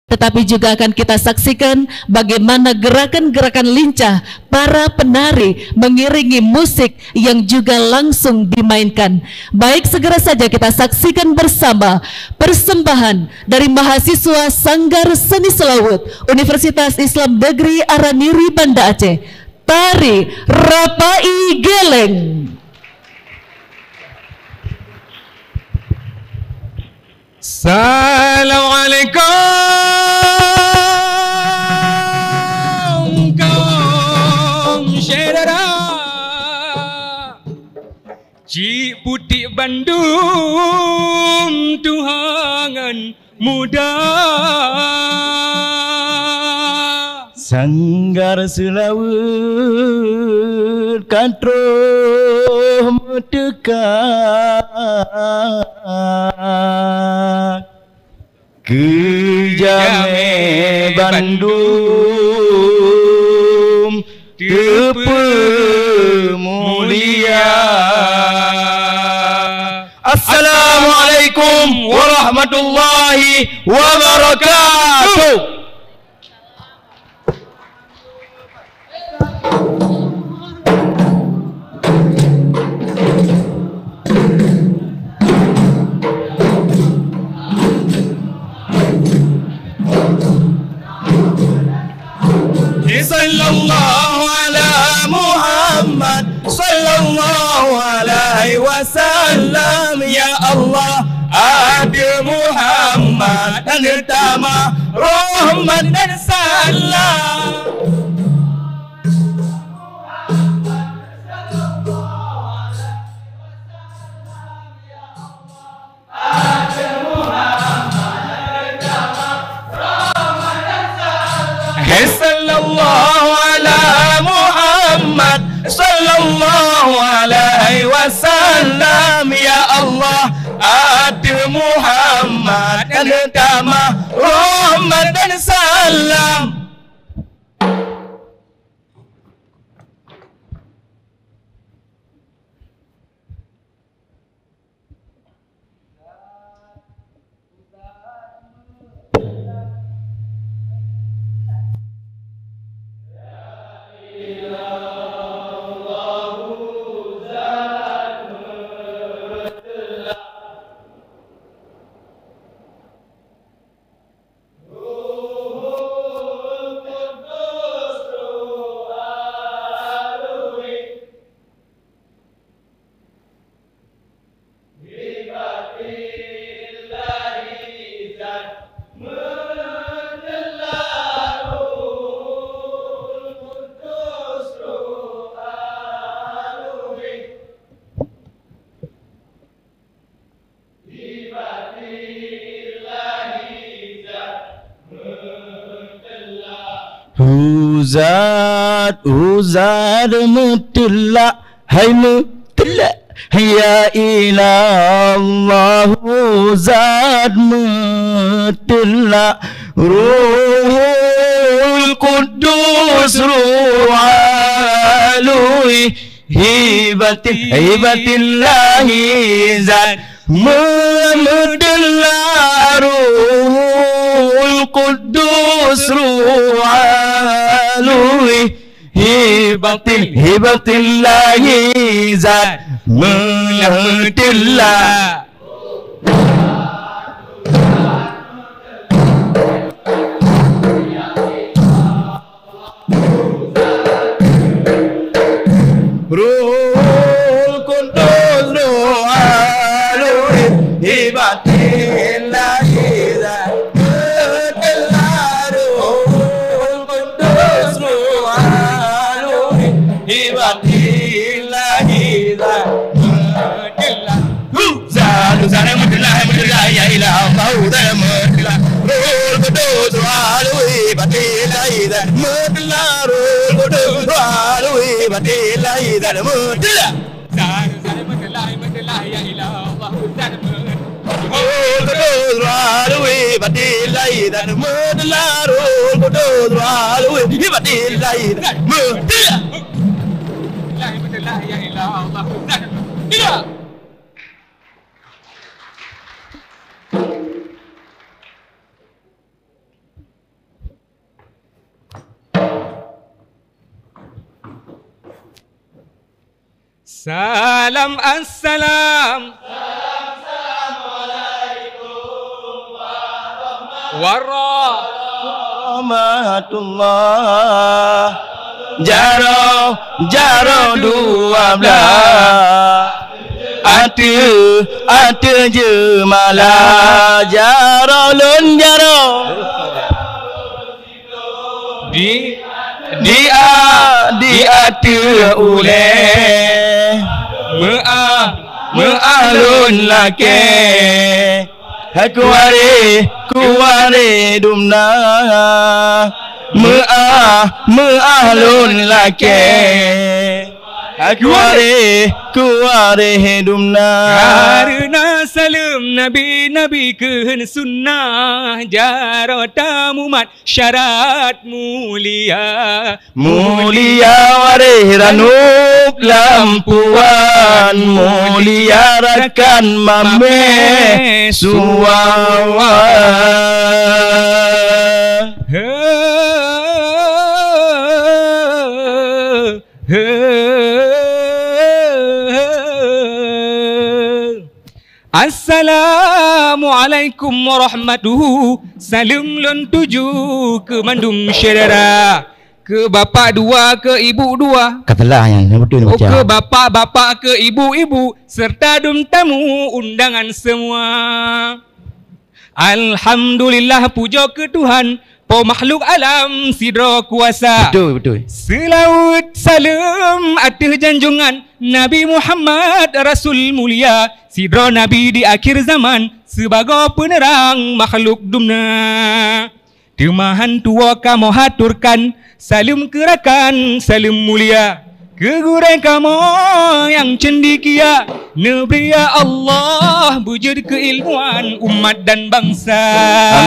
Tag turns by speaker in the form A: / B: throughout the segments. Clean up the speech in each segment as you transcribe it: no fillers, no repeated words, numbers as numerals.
A: tetapi juga akan kita saksikan bagaimana gerakan-gerakan lincah para penari mengiringi musik yang juga langsung dimainkan. Baik, segera saja kita saksikan bersama persembahan dari mahasiswa Sanggar Seni Selawut Universitas Islam Negeri Araniri Banda Aceh, tari Rapai Geleng.
B: Assalamualaikum kaum syedara Cik Putih Bandung Tuhangan muda
C: Sanggar Selawut Kadroh mendekat ke Jame Bandung tepe mulia. Assalamualaikum warahmatullahi wabarakatuh.
B: Sallallahu ala Muhammad sallallahu alaihi wasallam. Ya Allah, ada Muhammad dan utama rahmat dan salam. Sallallahu ala Muhammad sallallahu alaihi wasallam. Ya Allah, ada Muhammad dan utama rahmat dan salam.
C: Uzad mutla hai mutla ya ilallah. Uzad mutla Ruhul Qudus ru'alui hibatillahi zat mutla Ruhul Qudus ru'alui hibatillahi zat mulatillah. Ruhul Qudus ru'alui hibatillahi zat
B: Salam assalam. Warahmatullah. Jaro 12 Ata je malah jaro lun jaro di ata ule me'alun lake kuare dumna me'alun lake kuare dumna. Karena salam nabi kehen sunnah jaro tamumat syarat mulia ware ranuk lampuan mulia rakan mame suwawa. Assalamualaikum warahmatuhu. Salam lon tuju ke mandum syedara, ke bapa dua, ke ibu dua.
C: Katalah yang betul macam.
B: Ke bapa, ke ibu, serta dum tamu undangan semua. Alhamdulillah puja ke Tuhan, po makhluk alam sidra kuasa.
C: Betul.
B: Selawat salam atas janjungan Nabi Muhammad Rasul mulia, sidra Nabi di akhir zaman sebagai penerang makhluk dumna. Temahan tua kamu haturkan salam kerakan salam mulia, kegurai kamu yang cendikia, nebria Allah bujur keilmuan umat dan bangsa.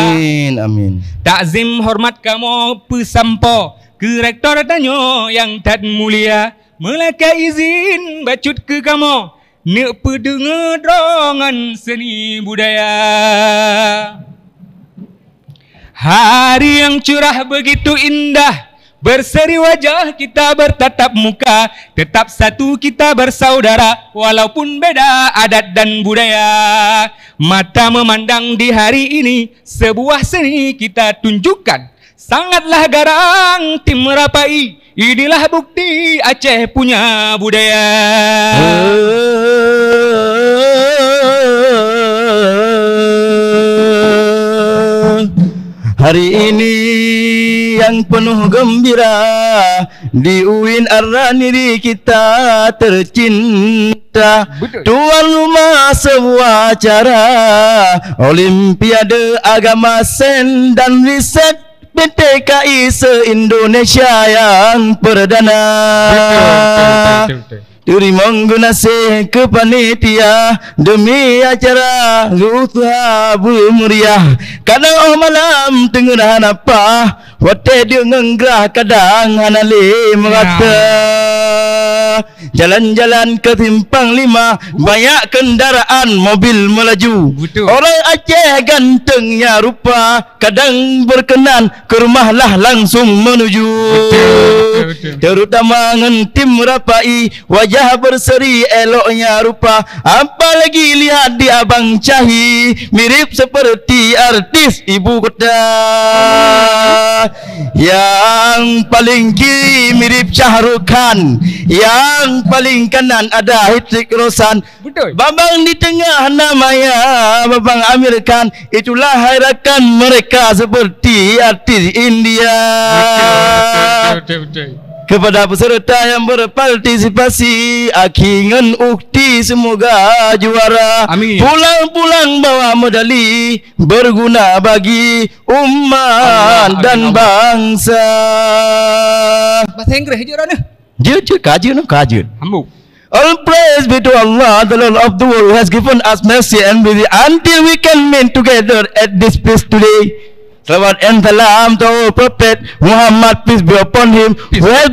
C: Amin.
B: Takzim hormat kamu pesampo ke rektor tanyo yang tak mulia, melaka izin bacut ke kamu nek pedengar drongan seni budaya. Hari yang cerah begitu indah, berseri wajah kita bertatap muka, tetap satu kita bersaudara walaupun beda adat dan budaya. Mata memandang di hari ini sebuah seni kita tunjukkan, sangatlah garang tim Merapai. Inilah bukti Aceh punya budaya.
C: Hari ini yang penuh gembira di UIN Ar-Raniri kita tercinta.
B: Betul.
C: Tuan rumah sebuah acara Olimpiade Agama Sen dan Riset PTKI se-Indonesia yang perdana.
B: Betul.
C: Terima kasih ke panitia demi acara Ruthha bermeriah. Kadang malam tengah apa wate dia ngengrah kadang hanale merata. Jalan-jalan ke simpang 5 banyak kendaraan mobil melaju.
B: Betul.
C: Orang Aceh gantengnya rupa kadang berkenan ke rumahlah langsung menuju.
B: Betul.
C: Terutama dengan tim Merapai wajah berseri eloknya rupa, apalagi lihat di Abang Cahi mirip seperti artis ibu kota. Yang paling kiri mirip Syahrukh Khan, yang paling kanan ada Hrithik Roshan.
B: Betul.
C: Babang di tengah namanya Babang Amir Khan. Itulah harakan mereka seperti artis India.
B: Betul.
C: Kepada peserta yang berpartisipasi, akingan ukti semoga juara.
B: Amin.
C: Pulang-pulang bawa medali berguna bagi umat dan bangsa.
B: Bahasa Inggeris je orang ni.
C: Kajun.
B: Ambu.
C: All praise be to Allah, the Lord of the world, who has given us mercy and beauty until we can meet together at this place today. Salawat and salam to our Prophet Muhammad, peace be upon him, who has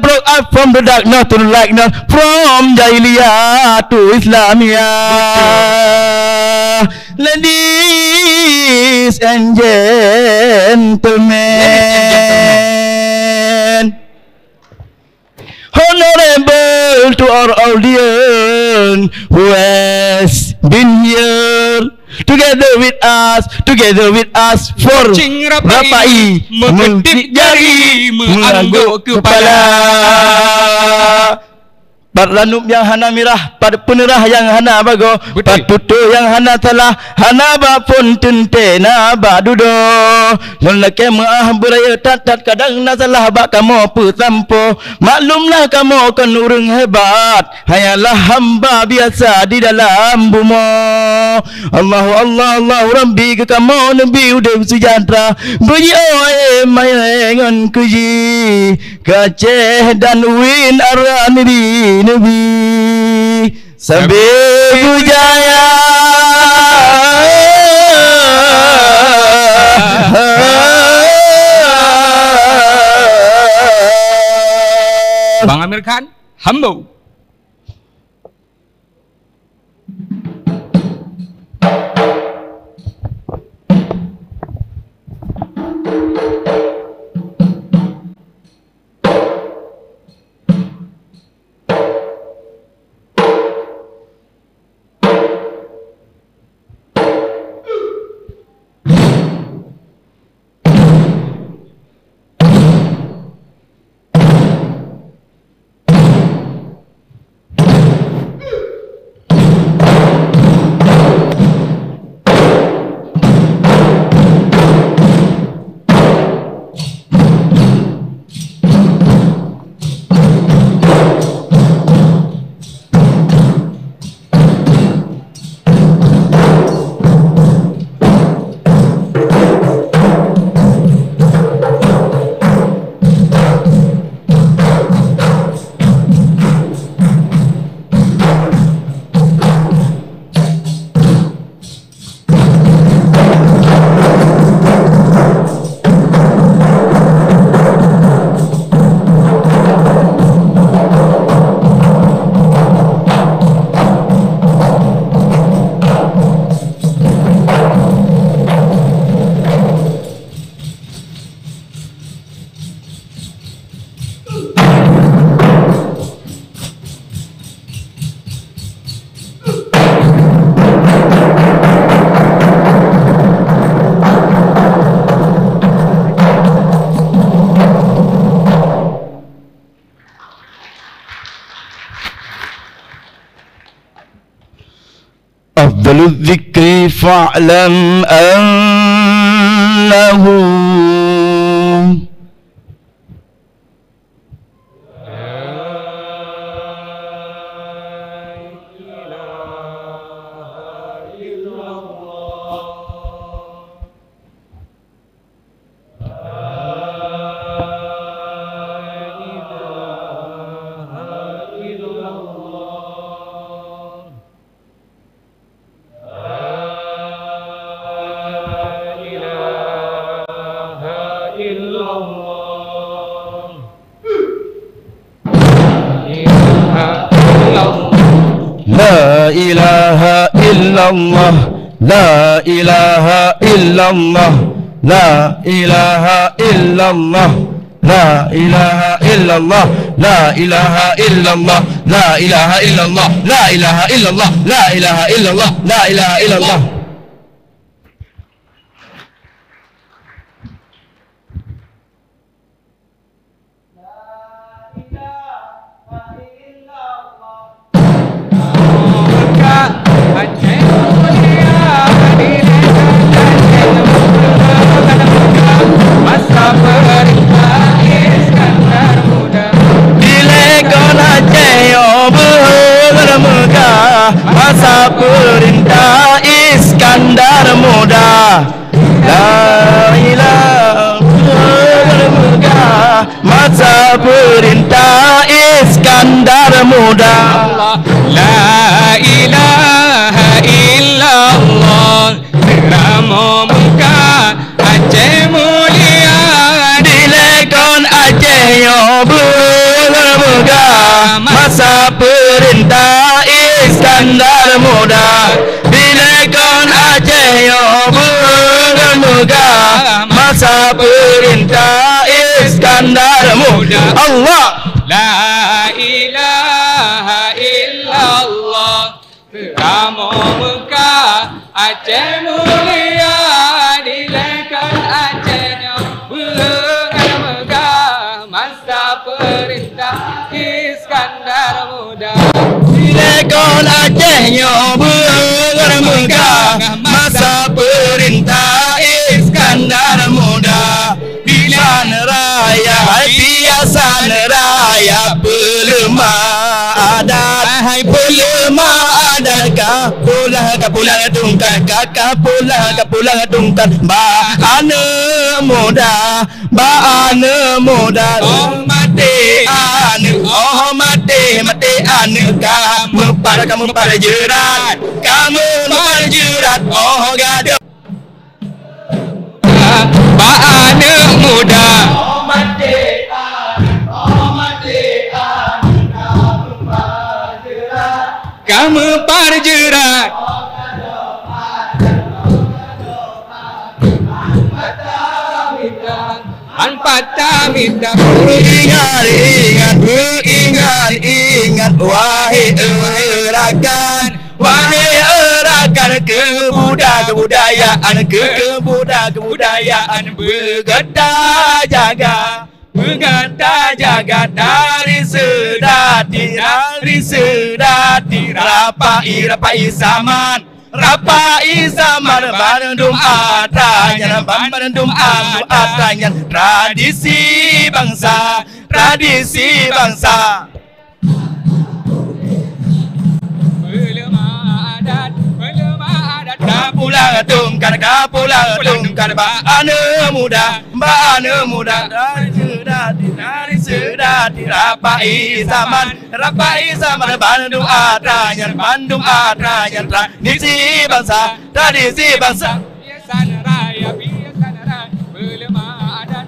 C: brought up from the darkness to the lightness, from Jahiliyah to Islamiyah. Ladies and gentlemen, our audience who has been here together with us for rapai mengedip jari mengangguk kepala. Pat lanup yang hana mirah, pat penerah yang hana bago, pat putu yang hana talah, hana ba pun tentena ba dudo. Lelaki maah beraya tat kadang na salah ba kamu petampo. Maklumlah kamu kan orang hebat, hanyalah hamba biasa di dalam bumi. Allahu Allah Rabbi ke kamu nabi udah sejahtera. Beri oe mayangan kuji kaceh dan win arani Nabi sambil bujaya
B: Bang Amir Khan, Hambo.
C: أفضل الذكر فاعلم أنه لا إله إلا الله لا إله إلا الله لا إله إلا الله لا إله إلا الله لا إله إلا الله لا إله إلا الله لا إله إلا الله لا إله إلا الله لا إله إلا الله. Masa perintah Iskandar Muda, la ilaha illallah. Masa perintah Iskandar Muda,
B: La ilaha illallah. Ramo muka Aceh mulia,
C: dilekon Aceh yo bermuga. Masa perintah Iskandar Muda, dilekon Aceh yo bermuga. Masa perintah Iskandar Muda. Allah.
B: La ilaha Mekah Aceh mulia dilekan Acehnya Belengan megah masa perintah Iskandar Muda
C: Dilekon Acehnya belengan megah masa perintah Iskandar Muda. Bilan raya biasan raya pelema adat hai pelema adat kapulang tungkan kapulang tungkan baana muda oh mati anu kamu para jerat oh gaduh
B: Baana muda kamu parjerat Anpata minta ingat wahai erakan kebudayaan bergata jaga dari sedati rapai zaman bandung atanya tradisi bangsa kapulang tungkar baana muda dari sedati rapai zaman bandung atanya tradisi bangsa biasan raya belum adat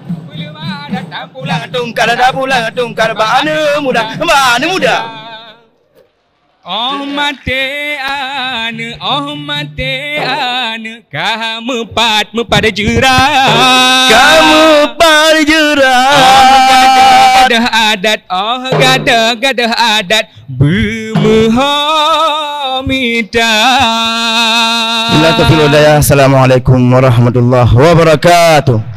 B: kapulang tungkar baana muda Oh mate ane kamu pada jurang gadah adat bermuhammadah.
C: Assalamualaikum warahmatullahi wabarakatuh.